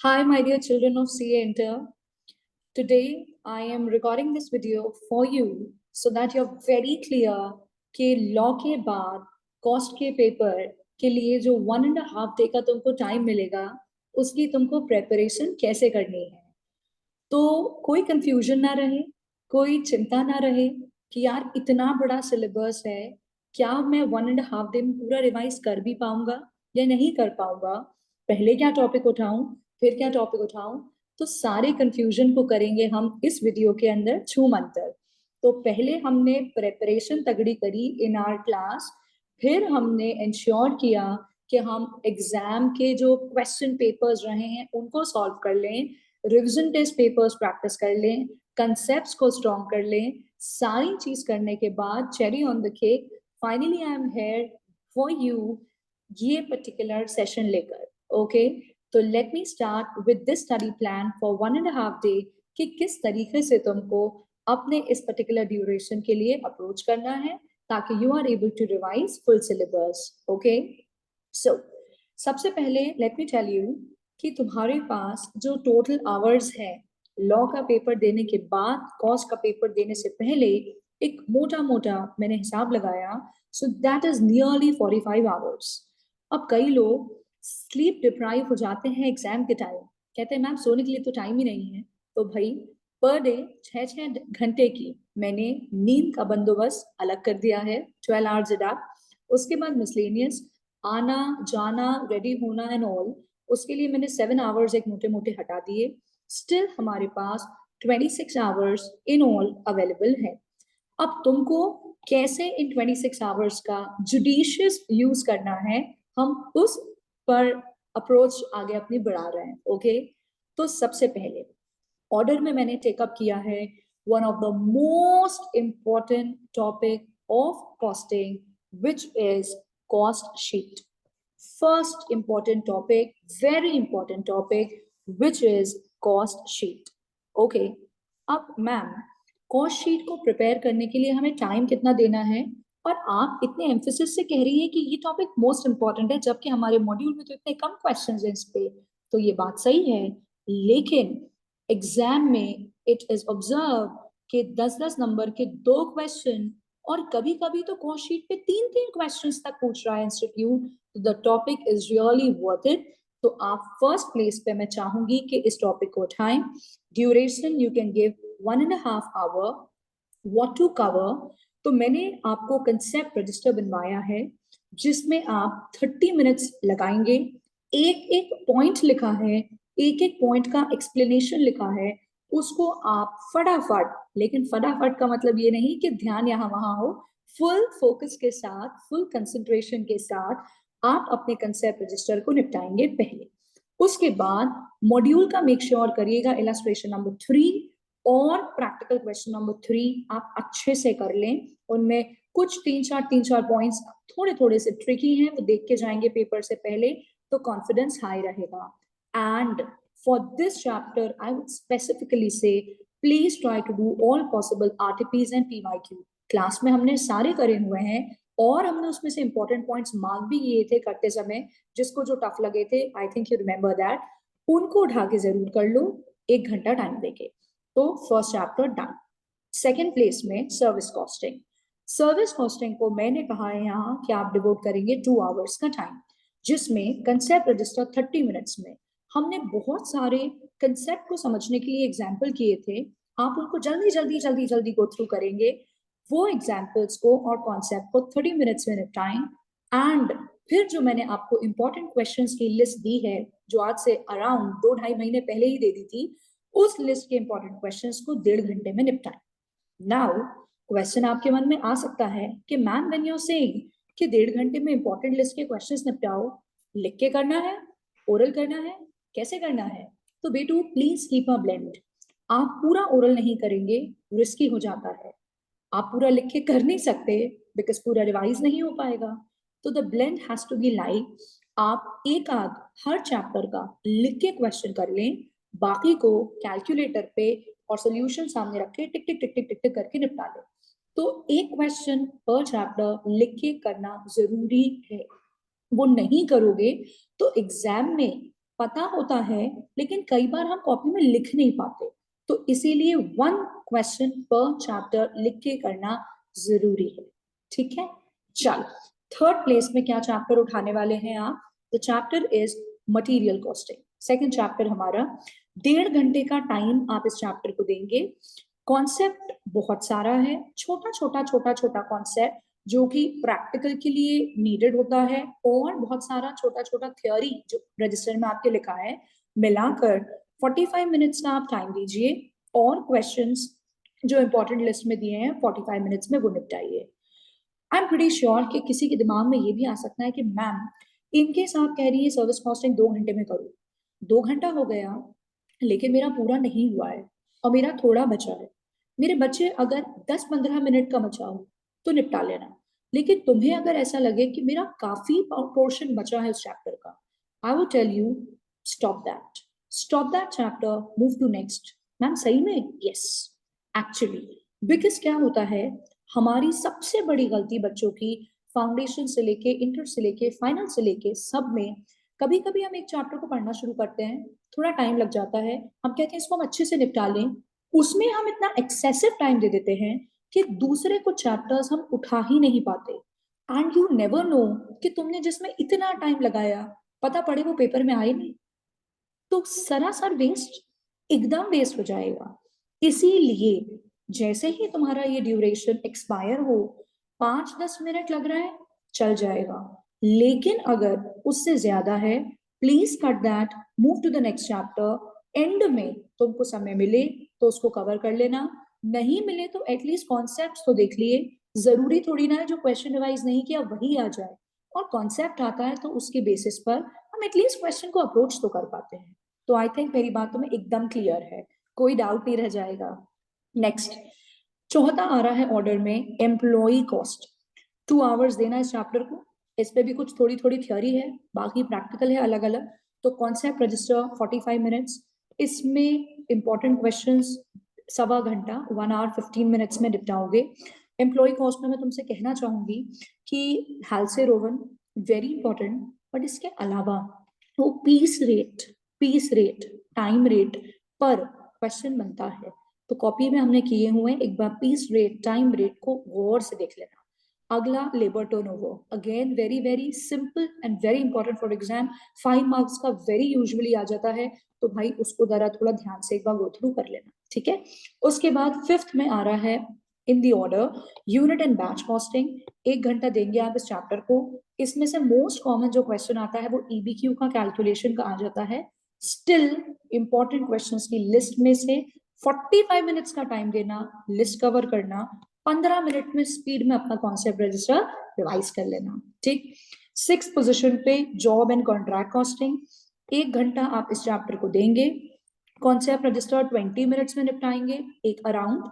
Hi, my dear children of CA Inter. Today, I am recording this video for you so that you're very clear कि law के बाद cost के paper के लिए जो 1.5 day का तुमको टाइम मिलेगा उसकी तुमको प्रेपरेशन कैसे करनी है। तो कोई कंफ्यूजन ना रहे, कोई चिंता ना रहे कि यार इतना बड़ा सिलेबस है, क्या मैं 1.5 डे में पूरा रिवाइज कर भी पाऊंगा या नहीं कर पाऊंगा, पहले क्या टॉपिक उठाऊं फिर क्या टॉपिक उठाऊं। तो सारे कंफ्यूजन को करेंगे हम इस वीडियो के अंदर छू मंतर। तो पहले हमने प्रेपरेशन तगड़ी करी इन आवर क्लास, फिर हमने इंश्योर किया कि हम एग्जाम के जो क्वेश्चन पेपर्स रहे हैं उनको सॉल्व कर लें, रिविजन टेस्ट पेपर्स प्रैक्टिस कर लें, कंसेप्ट्स को स्ट्रॉन्ग कर लें। सारी चीज करने के बाद cherry on the cake, finally I am here for you ये पर्टिकुलर सेशन लेकर। ओके, तो let me start with this study plan for 1.5 day कि किस तरीके से तुमको अपने इस पर्टिकुलर ड्यूरेशन के लिए अप्रोच करना है ताकि you are able to revise full syllabus. Okay, so सबसे पहले लेट मी टेल यू कि तुम्हारे पास जो टोटल आवर्स है लॉ का पेपर देने के बाद कॉस्ट का पेपर देने से पहले, एक मोटा मोटा मैंने हिसाब लगाया, so that is nearly 45 hours. अब कई लोग स्लीप डिप्राइव हो जाते हैं एग्जाम के टाइम, कहते हैं मैम सोने के लिए तो टाइम ही नहीं है। तो भाई पर डे 6-6 घंटे की मैंने नींद का बंदोबस्त अलग कर दिया है, 12 आवर्स अ। उसके बाद मिसलेनियस आना जाना रेडी होना एंड ऑल, उसके लिए मैंने 7 आवर्स एक मोटे मोटे हटा दिए। स्टिल हमारे पास 26 आवर्स इन ऑल अवेलेबल है। अब तुमको कैसे इन 26 आवर्स का जुडिशियस यूज करना है, हम उस पर अप्रोच आगे अपनी बढ़ा रहे हैं। ओके, तो सबसे पहले ऑर्डर में मैंने टेकअप किया है one of the most important topic of costing which is cost sheet. First important topic, very important topic which is cost sheet. Okay, अब मैम कॉस्ट शीट को प्रिपेयर करने के लिए हमें टाइम कितना देना है, और आप इतने एम्फेसिस से कह रही हैं कि ये टॉपिक मोस्ट इंपॉर्टेंट है जबकि हमारे मॉड्यूल में तो इतने कम क्वेश्चंस हैं इस पे। तो ये बात सही है, लेकिन एग्जाम में इट इज ऑब्जर्व कि 10-10 नंबर के 2 क्वेश्चन, और कभी कभी तो कॉस्ट शीट पे 3-3 क्वेश्चंस तक पूछ रहा है institute. The topic is really worth it. तो आप फर्स्ट प्लेस पे मैं चाहूंगी कि इस टॉपिक को उठाएं। Duration you can give 1.5 hour. What to cover, तो मैंने आपको कंसेप्ट रजिस्टर बनवाया है जिसमें आप 30 मिनट्स लगाएंगे। एक एक पॉइंट लिखा है, एक एक पॉइंट का एक्सप्लेनेशन लिखा है, उसको आप फटाफट, लेकिन फटाफट का मतलब ये नहीं कि ध्यान यहाँ वहां हो, फुल फोकस के साथ फुल कंसंट्रेशन के साथ आप अपने कंसेप्ट रजिस्टर को निपटाएंगे पहले। उसके बाद मॉड्यूल का मेक श्योर करिएगा इलस्ट्रेशन नंबर 3 और प्रैक्टिकल क्वेश्चन नंबर 3 आप अच्छे से कर लें। उनमें कुछ 3-4 पॉइंट्स थोड़े थोड़े से ट्रिकी हैं, वो देख के जाएंगे पेपर से पहले, तो कॉन्फिडेंस हाई रहेगा। And for this chapter I would specifically say please try to do all possible RTPs and PYQ. Class में हमने सारे करे हुए हैं और हमने उसमें से इंपॉर्टेंट पॉइंट्स मार्क भी किए थे करते समय, जिसको जो टफ लगे थे I think you remember that, उनको उठा के जरूर कर लो 1 घंटा टाइम देके। तो first chapter done. Second place में सर्विस कॉस्टिंग। सर्विस कॉस्टिंग को मैंने कहा है यहाँ कि आप डिवोट करेंगे 2 आवर्स का टाइम, जिसमें कंसेप्ट रजिस्टर 30 मिनट्स में हमने बहुत सारे कंसेप्ट को समझने के लिए एग्जाम्पल किए थे, आप उनको जल्दी जल्दी जल्दी जल्दी गो थ्रू करेंगे। वो एग्जाम्पल्स को और कॉन्सेप्ट को 30 मिनट्स में निपटाएं। एंड फिर जो मैंने आपको इंपॉर्टेंट क्वेश्चंस की लिस्ट दी है, जो आज से अराउंड 2-2.5 महीने पहले ही दे दी थी, उस लिस्ट के इंपॉर्टेंट क्वेश्चंस को 1.5 घंटे में निपटाएं। नाउ क्वेश्चन आपके मन में आ सकता है कि ma'am when you are saying कि 1.5 घंटे में इंपॉर्टेंट लिस्ट के क्वेश्चंस निपटाओ, लिख के करना है, ओरल करना है, कैसे करना है? तो बेटू प्लीज कीप अ ब्लेंड। आप पूरा ओरल नहीं करेंगे, रिस्की हो जाता है। आप पूरा लिख के कर नहीं सकते बिकॉज पूरा रिवाइज नहीं हो पाएगा। तो the blend has to be like, आप एक आध हर चैप्टर का लिख के क्वेश्चन कर लें, बाकी को कैलकुलेटर पे और सोल्यूशन सामने रख के टिक टिक टिक टिक टिक टिक करके निपटा लें। तो एक क्वेश्चन पर चैप्टर लिख के करना जरूरी है। वो नहीं करोगे तो एग्जाम में पता होता है लेकिन कई बार हम कॉपी में लिख नहीं पाते, तो इसीलिए 1 क्वेश्चन पर चैप्टर लिख के करना जरूरी है। ठीक है, चलो थर्ड प्लेस में क्या चैप्टर उठाने वाले हैं आप? The chapter is material costing. Second chapter हमारा 1.5 घंटे का टाइम आप इस चैप्टर को देंगे। कॉन्सेप्ट बहुत सारा है, छोटा छोटा कॉन्सेप्ट जो कि प्रैक्टिकल के लिए नीडेड होता है, और बहुत सारा छोटा छोटा थ्योरी जो रजिस्टर में आपके लिखा है, मिलाकर 45 मिनट्स का आप टाइम दीजिए और क्वेश्चंस जो इंपॉर्टेंट लिस्ट में दिए हैं 45 मिनट्स में वो निपटाइए। आई एम प्रीटी श्योर कि किसी के दिमाग में ये भी आ सकता है कि मैम इनकेस आप कह रही है सर्विस कॉस्टिंग 2 घंटे में करूँ, 2 घंटा हो गया लेकिन मेरा पूरा नहीं हुआ है और मेरा थोड़ा बचा है, मेरे बच्चे अगर 10-15 मिनट का बचा हो तो निपटा लेना, लेकिन तुम्हें अगर ऐसा लगे कि मेरा काफी पोर्शन बचा है उस चैप्टर का, I will tell you stop that chapter, move to next. Ma'am सही में? यस, एक्चुअली बिकॉज क्या होता है, हमारी सबसे बड़ी गलती बच्चों की फाउंडेशन से लेके इंटर से लेके फाइनल से लेके सब में, कभी कभी हम एक चैप्टर को पढ़ना शुरू करते हैं, थोड़ा टाइम लग जाता है, हम कहते हैं इसको हम अच्छे से निपटा लें, उसमें हम इतना एक्सेसिव टाइम दे देते हैं कि दूसरे कुछ चैप्टर्स हम उठा ही नहीं पाते, एंड यू नेवर नो कि तुमने जिसमें इतना टाइम लगाया पता पड़े वो पेपर में आए नहीं, तो सरासर वेस्ट, एकदम वेस्ट हो जाएगा। इसीलिए जैसे ही तुम्हारा ये ड्यूरेशन एक्सपायर हो, 5-10 मिनट लग रहा है चल जाएगा, लेकिन अगर उससे ज्यादा है please cut that, move to the next chapter. End में तुमको समय मिले तो उसको कवर कर लेना, नहीं मिले तो एटलीस्ट कॉन्सेप्ट तो देख लिए, जरूरी थोड़ी ना है जो क्वेश्चन रिवाइज नहीं किया वही आ जाए, और कॉन्सेप्ट आता है तो उसके बेसिस पर हम एटलीस्ट क्वेश्चन को अप्रोच तो कर पाते हैं। तो आई थिंक मेरी बात तुम्हें एकदम क्लियर है, कोई डाउट नहीं रह जाएगा। नेक्स्ट चौथा आ रहा है ऑर्डर में एम्प्लॉय कॉस्ट। 2 आवर्स देना इस चैप्टर को, इस पे भी कुछ थोड़ी थोड़ी थ्योरी है, बाकी प्रैक्टिकल है अलग अलग। तो कॉन्सेप्ट रजिस्टर 45 मिनट्स, इसमें इंपॉर्टेंट क्वेश्चंस 1.25 घंटा 1 आवर 15 मिनट्स में निपटाओगे। एम्प्लॉय कॉस्ट में मैं तुमसे कहना चाहूंगी कि हालसे रोवन वेरी इंपॉर्टेंट, बट इसके अलावा वो पीस रेट टाइम रेट पर क्वेश्चन बनता है, तो कॉपी में हमने किए हुए एक बार पीस रेट टाइम रेट को गौर से देख लेना। अगला labour turnover, again very very simple and very important for exam, 5 marks का वेरी यूजुअली आ जाता है, तो भाई उसको जरा थोड़ा ध्यान से एक बार गो थ्रू कर लेना, ठीक है। उसके बाद फिफ्थ में आ रहा है in the order unit and batch costing. 1 घंटा देंगे आप इस चैप्टर को, इसमें से मोस्ट कॉमन जो क्वेश्चन आता है वो ईबीक्यू का कैलकुलेशन का आ जाता है। स्टिल इंपॉर्टेंट क्वेश्चंस की लिस्ट में से 45 मिनट्स का टाइम देना, लिस्ट कवर करना, 15 मिनट में स्पीड में अपना कॉन्सेप्ट रजिस्टर रिवाइज कर लेना, ठीक। 6th पोजीशन पे जॉब एंड कॉन्ट्रैक्ट कॉस्टिंग, 1 घंटा आप इस चैप्टर को देंगे, कॉन्सेप्ट रजिस्टर 20 मिनट्स में निपटाएंगे, एक अराउंड।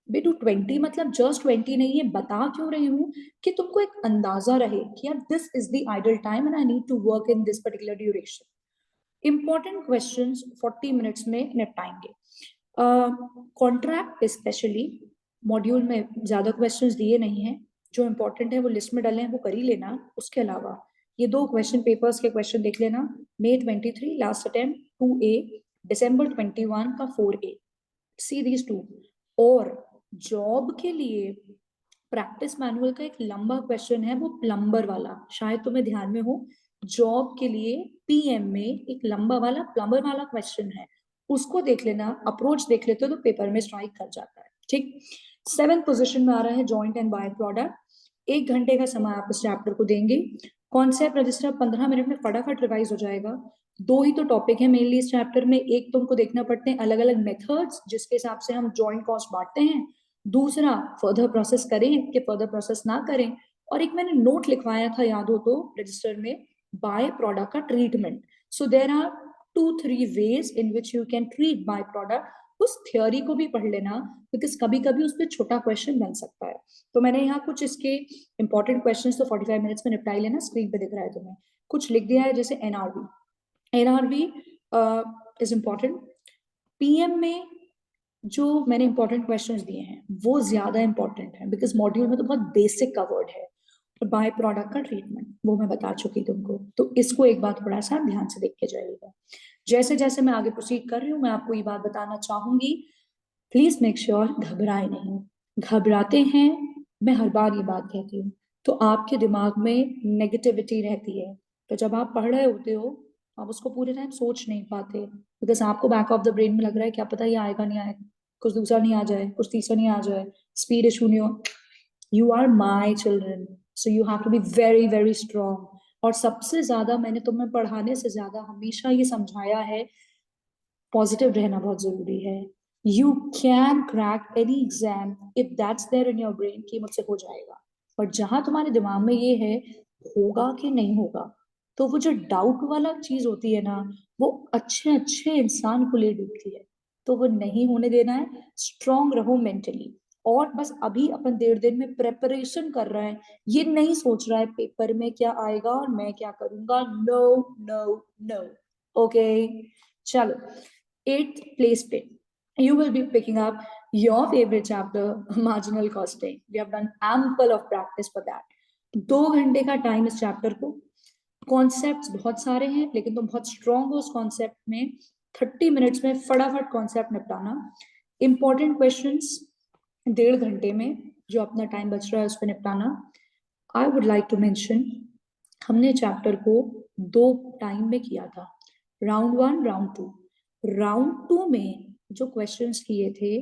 बेटू 20 मतलब जस्ट 20 नहीं है, बता क्यों रही हूँ कि तुमको एक अंदाजा रहे कि यार this is the ideal time and I need to work in this particular duration. Important questions 40 minutes में निपटाएंगे। कॉन्ट्रैक्ट स्पेशली मॉड्यूल में ज्यादा क्वेश्चंस दिए नहीं हैं, जो इंपॉर्टेंट है वो लिस्ट में डाले हैं वो कर ही लेना, उसके अलावा ये 2 क्वेश्चन पेपर्स के क्वेश्चन देख लेना, May 23 last attempt 2A, December 21 का 4A, सी दीज 2। और जॉब के लिए प्रैक्टिस मैनुअल का एक लंबा क्वेश्चन है वो प्लम्बर वाला, शायद तुम्हें ध्यान में हो, जॉब के लिए पीएम में एक लंबा वाला प्लम्बर वाला क्वेश्चन है, उसको देख लेना, अप्रोच देख लेते हो तो पेपर में स्ट्राइक कर जाता है, ठीक। 7th पोजीशन में आ रहा है जॉइंट एंड बाय प्रोडक्ट। 1 घंटे का समय आप इस चैप्टर को देंगे, कॉन्सेप्ट रजिस्टर 15 मिनट में फटाफट रिवाइज हो जाएगा। 2 ही तो टॉपिक है मेनली इस चैप्टर में, एक तुमको देखना पड़ते हैं अलग अलग मेथड्स जिसके हिसाब से हम जॉइंट कॉस्ट बांटते हैं, दूसरा फर्दर प्रोसेस करें कि फर्दर प्रोसेस ना करें, और एक मैंने नोट लिखवाया था याद हो तो रजिस्टर में, बाय प्रोडक्ट का treatment. So there are 2-3 ways in which you can treat by product, उस थ्योरी को भी पढ़ लेना बिकॉज कभी कभी उस पर छोटा क्वेश्चन बन सकता है। तो मैंने यहाँ कुछ इसके इंपॉर्टेंट क्वेश्चंस तो 45 मिनट्स में निपटा ही लेना, स्क्रीन पे दिख रहा है तुम्हें, कुछ लिख दिया है जैसे एनआरबी इज इम्पॉर्टेंट। पीएम में जो मैंने इंपॉर्टेंट क्वेश्चंस दिए हैं वो ज्यादा इंपॉर्टेंट है बिकॉज मॉड्यूल में तो बहुत बेसिक कवर्ड है, और बाय प्रोडक्ट का ट्रीटमेंट वो मैं बता चुकी तुमको, तो इसको एक बार थोड़ा सा ध्यान से देख के जाइएगा। जैसे जैसे मैं आगे प्रोसीड कर रही हूँ मैं आपको ये बात बताना चाहूंगी, प्लीज मेक श्योर घबराए नहीं। घबराते हैं, मैं हर बार ये बात कहती हूँ, तो आपके दिमाग में नेगेटिविटी रहती है, तो जब आप पढ़ रहे होते हो आप उसको पूरे टाइम सोच नहीं पाते, बिकॉज आपको बैक ऑफ द ब्रेन में लग रहा है क्या पता ये आएगा नहीं आएगा, कुछ दूसरा नहीं आ जाए, कुछ तीसरा नहीं आ जाए, स्पीड इशू नहीं हो। You are my children, so you have to be very very strong. और सबसे ज्यादा मैंने तुम्हें पढ़ाने से ज्यादा हमेशा ये समझाया है, पॉजिटिव रहना बहुत जरूरी है। You can crack any exam if that's there in your brain कि मुझसे हो जाएगा, और जहां तुम्हारे दिमाग में ये है होगा कि नहीं होगा, तो वो जो डाउट वाला चीज होती है ना, वो अच्छे अच्छे इंसान को ले डूबती है। तो वो नहीं होने देना है, स्ट्रांग रहो मेंटली। और बस अभी अपन 1.5 दिन में प्रेपरेशन कर रहे हैं, ये नहीं सोच रहा है पेपर में क्या आएगा और मैं क्या करूंगा, नो नो नो। ओके, चलो 8th place पे you will be picking up your favorite chapter, marginal costing. We have done ample of practice for that. 2 घंटे का टाइम इस चैप्टर को, कॉन्सेप्ट्स बहुत सारे हैं लेकिन तुम बहुत स्ट्रांग हो उस कॉन्सेप्ट में, 30 मिनट्स में फटाफट कॉन्सेप्ट निपटाना। इंपॉर्टेंट क्वेश्चंस 1.5 घंटे में जो अपना टाइम बच रहा है उस पर निपटाना। I would like to mention, हमने चैप्टर को 2 टाइम में किया था, राउंड 1 राउंड 2। राउंड 2 में जो क्वेश्चंस किए थे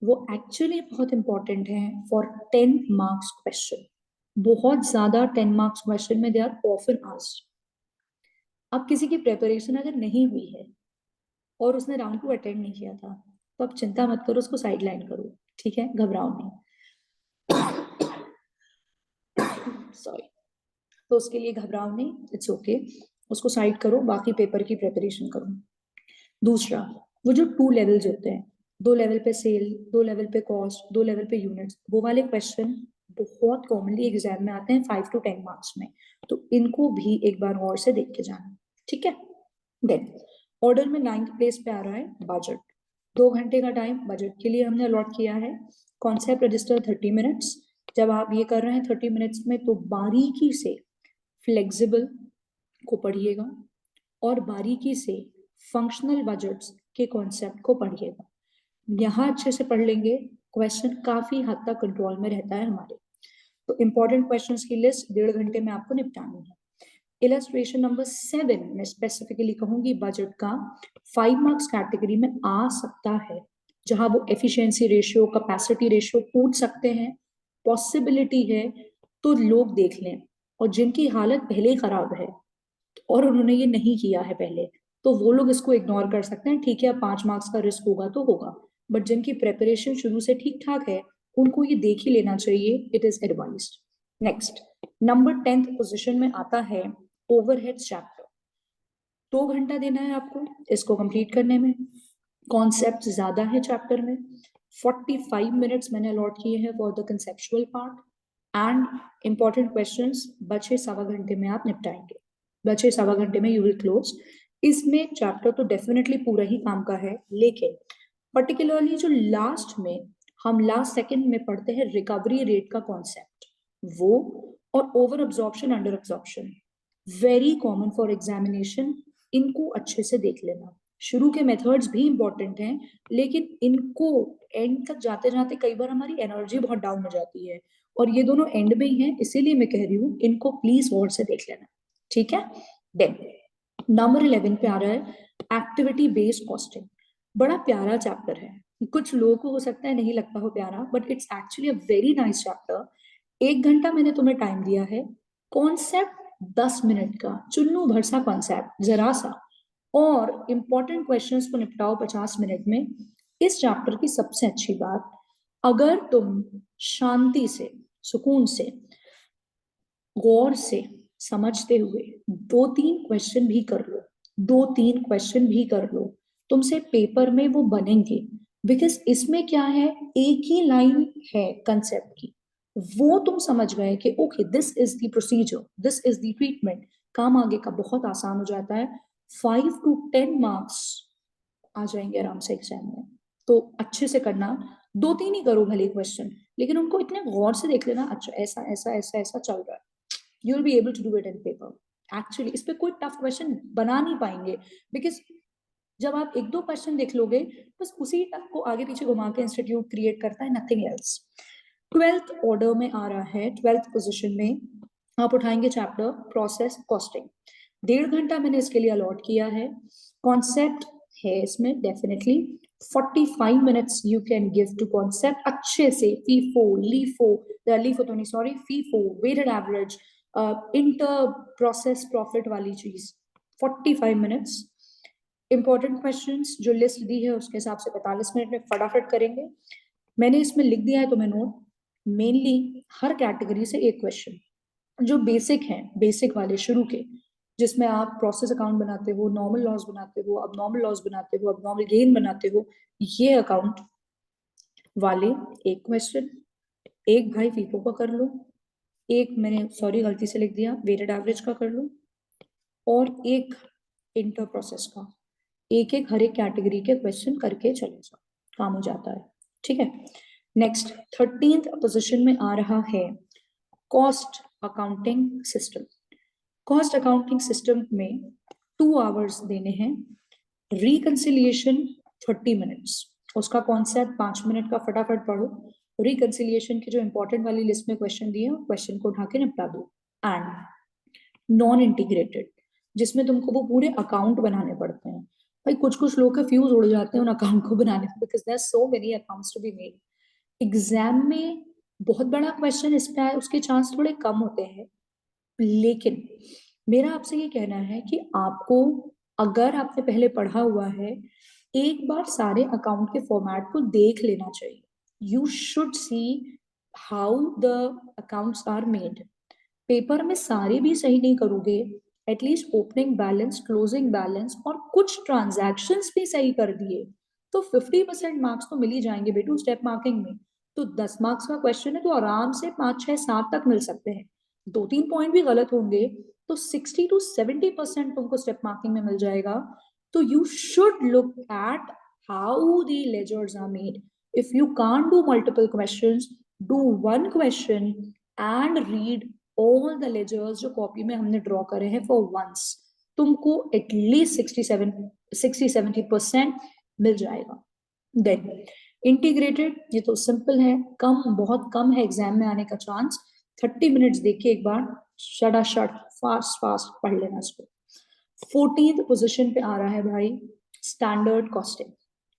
वो एक्चुअली बहुत इंपॉर्टेंट हैं फॉर 10 मार्क्स क्वेश्चन, बहुत ज्यादा 10 मार्क्स क्वेश्चन में दे आर ऑफन आस्क्ड। अब किसी की प्रिपरेशन अगर नहीं हुई है और उसने राउंड 2 अटेंड नहीं किया था, तो अब चिंता मत करो, उसको साइड लाइन करो, ठीक है, घबराओ नहीं। सॉरी, तो उसके लिए घबराओ नहीं, इट्स ओके, उसको साइड करो, बाकी पेपर की प्रिपरेशन करो। दूसरा, वो जो 2 लेवल्स होते हैं, 2 लेवल पे सेल, 2 लेवल पे कॉस्ट, 2 लेवल पे यूनिट्स, वो वाले क्वेश्चन बहुत कॉमनली एग्जाम में आते हैं 5 to 10 मार्क्स में, तो इनको भी एक बार गौर से देख के जाना, ठीक है। देन ऑर्डर में 9th प्लेस पे आ रहा है बजट। 2 घंटे का टाइम बजट के लिए हमने अलॉट किया है। Concept register 30 minutes. जब आप ये कर रहे हैं 30 मिनट्स में, तो बारीकी से फ्लेक्सिबल को पढ़िएगा और बारीकी से फंक्शनल बजट्स के कॉन्सेप्ट को पढ़िएगा। यहाँ अच्छे से पढ़ लेंगे, क्वेश्चन काफी हद तक कंट्रोल में रहता है हमारे। तो इंपॉर्टेंट क्वेश्चंस की लिस्ट 1.5 घंटे में आपको निपटानी है। इलस्ट्रेशन नंबर 7 मैं स्पेसिफिकली कहूंगी बजट का 5 मार्क्स कैटेगरी में आ सकता है, जहां वो एफिशिएंसी रेशियो, कैपेसिटी रेशियो पूछ सकते हैं, पॉसिबिलिटी है, तो लोग देख लें। और जिनकी हालत पहले ही खराब है और उन्होंने ये नहीं किया है पहले, तो वो लोग इसको इग्नोर कर सकते हैं, ठीक है, 5 मार्क्स का रिस्क होगा तो होगा, बट जिनकी प्रेपरेशन शुरू से ठीक ठाक है उनको ये देख ही लेना चाहिए, it is advised. Next, number 10th position में आता है ओवरहेड चैप्टर। 2 घंटा देना है आपको इसको कंप्लीट करने में, कॉन्सेप्ट ज्यादा है चैप्टर में। 45 मिनट्स मैंने अलॉट किए हैं for the conceptual part, and important questions बचे 1.25 घंटे में आप निपटाएंगे, बचे 1.25 घंटे में यू विल क्लोज। इसमें चैप्टर तो डेफिनेटली पूरा ही काम का है, लेकिन पर्टिकुलरली जो लास्ट में हम लास्ट सेकंड में पढ़ते हैं रिकवरी रेट का कॉन्सेप्ट, वो और over absorption under absorption, very common for examination, इनको अच्छे से देख लेना। शुरू के मेथड्स भी इंपॉर्टेंट हैं, लेकिन इनको एंड तक जाते जाते कई बार हमारी एनर्जी बहुत डाउन हो जाती है, और ये दोनों एंड में ही हैं, इसीलिए मैं कह रही हूँ इनको प्लीज गौर से देख लेना, ठीक है। देन नंबर 11 पे आ रहा है एक्टिविटी बेस्ड कॉस्टिंग। बड़ा प्यारा चैप्टर है, कुछ लोगों को हो सकता है नहीं लगता हो प्यारा, but it's actually a very nice chapter. 1 घंटा मैंने तुम्हें टाइम दिया है, कॉन्सेप्ट 10 मिनट का, चुन्नू भर सा कॉन्सेप्ट जरा सा, और इंपॉर्टेंट क्वेश्चंस को निपटाओ 50 मिनट में। इस चैप्टर की सबसे अच्छी बात, अगर तुम शांति से, सुकून से, गौर से समझते हुए 2-3 क्वेश्चन भी कर लो, 2-3 क्वेश्चन भी कर लो, तुमसे पेपर में वो बनेंगे। बिकॉज इसमें क्या है, एक ही लाइन है कंसेप्ट की, वो तुम समझ गए कि okay this is the procedure, this is the treatment, काम आगे का बहुत आसान हो जाता है। 5 to 10 मार्क्स आ जाएंगे आराम से एग्जाम में, तो अच्छे से करना। 2-3 ही करो भले क्वेश्चन, लेकिन उनको इतने गौर से देख लेना, अच्छा ऐसा ऐसा ऐसा ऐसा चल रहा है, you will be able to do it in paper. Actually इस पे कोई टफ क्वेश्चन बना नहीं पाएंगे, बिकॉज जब आप एक दो क्वेश्चन देख लोगे बस उसी टफ को आगे पीछे घुमा के इंस्टीट्यूट क्रिएट करता है, नथिंग एल्स. 12th ऑर्डर में आ रहा है, 12th पोजिशन में आप उठाएंगे चैप्टर प्रोसेस कॉस्टिंग. 1.5 घंटा मैंने इसके लिए अलॉट किया है. कॉन्सेप्ट है इसमें definitely 45 minutes you can give to concept अच्छे से. फीफो लीफो तो नहीं, sorry, FIFO, weighted average, inter process profit वाली चीज, 45 मिनट्स. इंपॉर्टेंट क्वेश्चंस जो लिस्ट दी है उसके हिसाब से 45 मिनट में फटाफट करेंगे. मैंने इसमें लिख दिया है तुम्हें नोट, मेनली हर कैटेगरी से एक क्वेश्चन जो बेसिक हैं, बेसिक वाले शुरू के, जिसमें आप प्रोसेस अकाउंट बनाते हो, नॉर्मल लॉस बनाते हो, अब नॉर्मल लॉस बनाते हो, अब नॉर्मल गेन बनाते हो, ये अकाउंट वाले एक क्वेश्चन. एक भाई फीफो का कर लो, एक मैंने सॉरी गलती से लिख दिया वेटेड एवरेज का कर लो, और एक इंटर प्रोसेस का. एक एक हर एक कैटेगरी के क्वेश्चन करके चले जाओ, काम हो जाता है. ठीक है. नेक्स्ट 13th पोजीशन में आ रहा है cost accounting system. Cost accounting system में 2 आवर्स देने हैं. रिकंसिलिएशन 30 मिनट्स, उसका कॉन्सेप्ट 5 मिनट का फटाफट पढ़ो. रिकंसिलिएशन की जो इंपॉर्टेंट वाली लिस्ट में क्वेश्चन दिए क्वेश्चन को उठा के निपटा दो. एंड नॉन इंटीग्रेटेड, जिसमें तुमको वो पूरे अकाउंट बनाने पड़ते हैं. भाई कुछ कुछ लोग के फ्यूज उड़ जाते हैं उन अकाउंट को बनाने में, because there are so many accounts to be made. Exam में बहुत बड़ा क्वेश्चन इस पे आए उसके चांस थोड़े कम होते हैं, लेकिन मेरा आपसे ये कहना है कि आपको, अगर आपने पहले पढ़ा हुआ है, एक बार सारे अकाउंट के फॉर्मेट को देख लेना चाहिए. You should see how the accounts are made. Paper में सारे भी सही नहीं करोगे, at least opening balance, closing balance और कुछ ट्रांजैक्शंस भी सही कर दिए तो 50% मार्क्स तो मिल ही जाएंगे बेटू स्टेप मार्किंग में. तो 10 मार्क्स का क्वेश्चन है तो आराम से 5 6 7 तक मिल सकते हैं. 2-3 पॉइंट भी गलत होंगे तो 60 to 70% तुमको स्टेप मार्किंग में मिल जाएगा. तो you should look at how the ledgers are made. If you can't do multiple questions, do one question and read all the ledgers जो कॉपी में हमने ड्रॉ करे हैं फॉर वंस. तुमको एटलीस्ट 60-70% मिल जाएगा. देन इंटीग्रेटेड, ये तो सिंपल है, कम, बहुत कम है एग्जाम में आने का चांस. 30 मिनट्स देखिए एक बार, शटाशट फास्ट फास्ट पढ़ लेना इसको. 14th पोजीशन पे आ रहा है भाई स्टैंडर्ड कॉस्टिंग.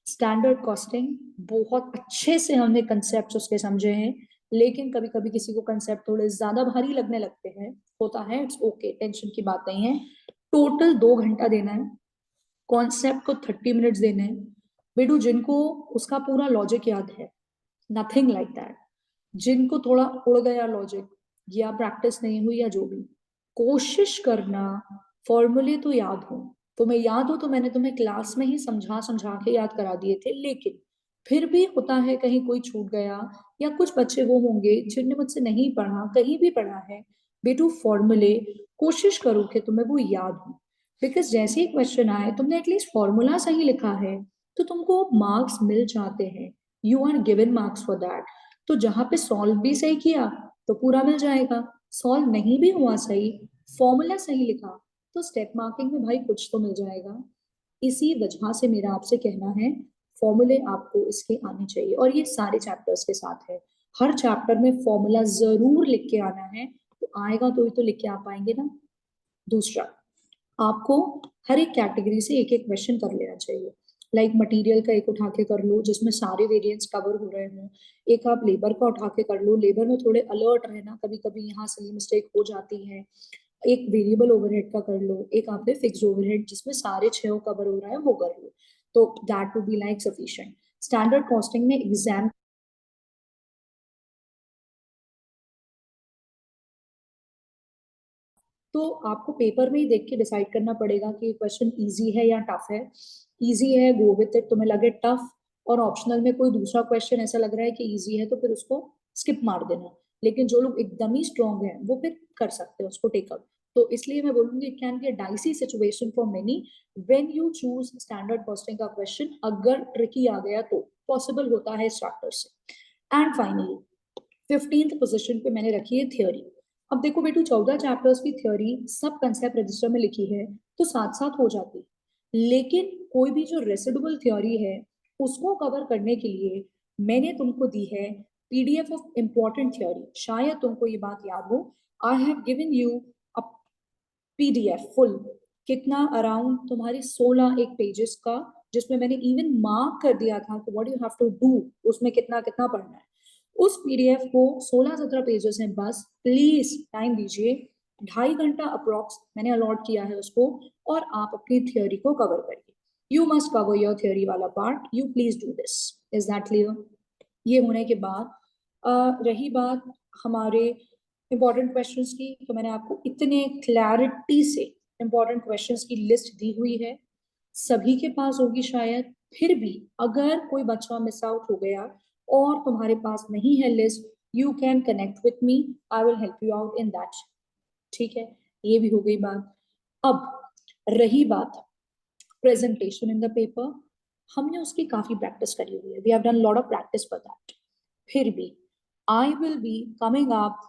स्टैंडर्ड कॉस्टिंग बहुत अच्छे से हमने कंसेप्ट उसके समझे हैं, लेकिन कभी कभी किसी को कंसेप्ट थोड़े ज्यादा भारी लगने लगते हैं, होता है, इट्स ओके, टेंशन की बात नहीं है. टोटल 2 घंटा देना है, कॉन्सेप्ट को 30 मिनट्स देने हैं. बेटू जिनको उसका पूरा लॉजिक याद है, नथिंग लाइक दैट. जिनको थोड़ा उड़ गया लॉजिक या प्रैक्टिस नहीं हुई या जो भी, कोशिश करना फॉर्मूले तो याद हो. तुम्हें याद हो तो मैंने तुम्हें क्लास में ही समझा समझा के याद करा दिए थे, लेकिन फिर भी होता है कहीं कोई छूट गया, या कुछ बच्चे वो होंगे जिनने मुझसे नहीं पढ़ा, कहीं भी पढ़ा है. बेटू फॉर्मूले कोशिश करो कि तुम्हें वो याद हो, बिकॉज जैसे ही क्वेश्चन आए तुमने एटलीस्ट फॉर्मूला सही लिखा है तो तुमको मार्क्स मिल जाते हैं. You are given marks for that. तो जहां पे सॉल्व भी सही किया तो पूरा मिल जाएगा, सॉल्व नहीं भी हुआ सही, फॉर्मूला सही लिखा तो स्टेप मार्किंग में भाई कुछ तो मिल जाएगा. इसी वजह से मेरा आपसे कहना है फॉर्मूले आपको इसके आने चाहिए, और ये सारे चैप्टर्स के साथ है. हर चैप्टर में फॉर्मूला जरूर लिख के आना है, तो आएगा तो ही तो लिख के आ पाएंगे ना. दूसरा, आपको हर एक कैटेगरी से एक एक क्वेश्चन कर लेना चाहिए. लाइक मटेरियल का एक उठा के कर लो जिसमें सारे वेरिएंट्स कवर हो रहे हों. एक आप लेबर का उठा के कर लो, लेबर में थोड़े अलर्ट रहना, कभी कभी यहाँ से मिस्टेक हो जाती है. एक वेरिएबल ओवरहेड का कर लो, एक आपने फिक्स्ड ओवरहेड जिसमें सारे 6 कवर हो रहा है वो कर लो, तो that would be like sufficient. Standard costing में एग्जाम तो आपको पेपर में ही देख के डिसाइड करना पड़ेगा कि क्वेश्चन इजी है या टफ है. इजी है गो विथ इट, तुम्हें लगे टफ और ऑप्शनल में कोई दूसरा क्वेश्चन ऐसा लग रहा है कि इजी है तो फिर उसको स्किप मार देना. लेकिन जो लोग एकदम ही स्ट्रांग हैं वो फिर कर सकते हैं उसको टेकअप. तो इसलिए मैं बोलूंगी it can be a dicey situation for many when you choose standard costing का क्वेश्चन. अगर ट्रिकी आ गया तो पॉसिबल होता है स्टार्टर से. एंड फाइनली 15th पोजीशन पे मैंने रखी है थियोरी. अब देखो बेटू 14 चैप्टर्स की थ्योरी सब कंसेप्ट रजिस्टर में लिखी है तो साथ साथ हो जाती, लेकिन कोई भी जो रेसिडुअल थ्योरी है उसको कवर करने के लिए मैंने तुमको दी है पीडीएफ ऑफ इंपॉर्टेंट थ्योरी। शायद तुमको ये बात याद हो, I have given you a PDF full, कितना अराउंड तुम्हारी 16 एक पेजेस का, जिसमें मैंने इवन मार्क कर दिया था कि what you have to do, उसमें कितना कितना पढ़ना है। उस पीडीएफ को 16-17 पेजेस हैं बस, प्लीज टाइम दीजिए, 2.5 घंटा अप्रोक्स मैंने अलॉट किया है उसको, और आप अपनी थियोरी को कवर करिए। You must cover your theory वाला part, you please do this. Is that clear? ये होने के बाद रही बात हमारे इंपॉर्टेंट क्वेश्चंस की, तो मैंने आपको इतने क्लैरिटी से इंपॉर्टेंट क्वेश्चंस की लिस्ट दी हुई है, सभी के पास होगी शायद। फिर भी अगर कोई बच्चा मिस आउट हो गया और तुम्हारे पास नहीं है list, you can connect with me, I will help you out in that. ठीक है, ये भी हो गई बात। अब रही बात प्रेजेंटेशन इन द पेपर, हमने उसकी काफी प्रैक्टिस करी हुई है, we have done lot of practice for that. फिर भी I will be coming up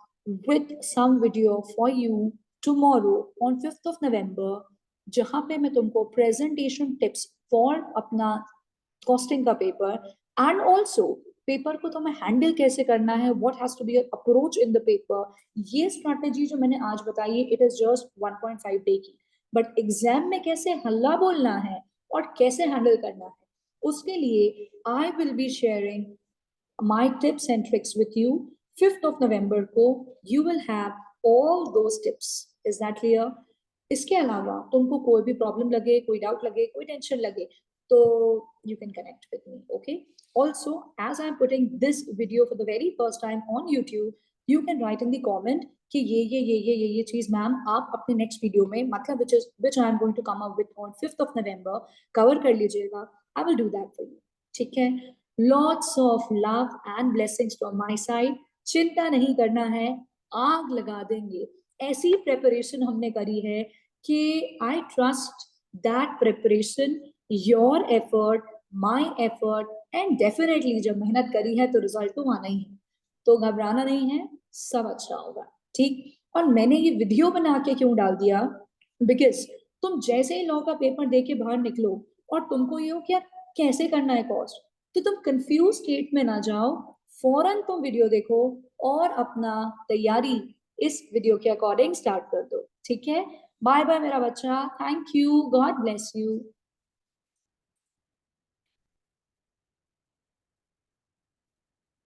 with some video for you tomorrow on 5th of November, जहां पे मैं तुमको प्रेजेंटेशन टिप्स फॉर अपना कॉस्टिंग का पेपर, एंड ऑल्सो पेपर को तुम्हें हैंडल कैसे करना है, what has to be approach in the paper, ये स्ट्रैटेजी जो मैंने आज बताई है इट इज जस्ट 1.5 डे की, बट एग्जाम में कैसे हल्ला बोलना है और कैसे हैंडल करना है, उसके लिए आई will be sharing my tips and tricks with you। 5th of November को you will have all those tips। is that clear? इसके अलावा तुमको कोई भी प्रॉब्लम लगे, कोई डाउट लगे, कोई टेंशन लगे, तो you can connect with me, okay? Also, as I'm putting this video for the very first time on YouTube, you can write in the comment कि ये चीज मैम आप अपने नेक्स्ट वीडियो में, मतलब which I am going to come up with on 5th of November, cover कर लीजिएगा। I will do that for you। ठीक है, lots of love and blessings from my side। चिंता नहीं करना है, आग लगा देंगे, ऐसी प्रेपरेशन हमने करी है कि I trust that preparation, your effort, my effort, and definitely जब मेहनत करी है तो रिजल्ट तो आना ही है, तो घबराना नहीं है, सब अच्छा होगा। ठीक, और मैंने ये वीडियो बना के क्यों डाल दिया, बिकॉज तुम जैसे ही लॉ का पेपर दे के बाहर निकलो और तुमको ये हो कि यार कैसे करना है कॉस्ट, तो तुम कंफ्यूज स्टेट में ना जाओ, फौरन तुम वीडियो देखो और अपना तैयारी इस वीडियो के अकॉर्डिंग स्टार्ट कर दो। ठीक है, बाय बाय मेरा बच्चा, thank you, God bless you.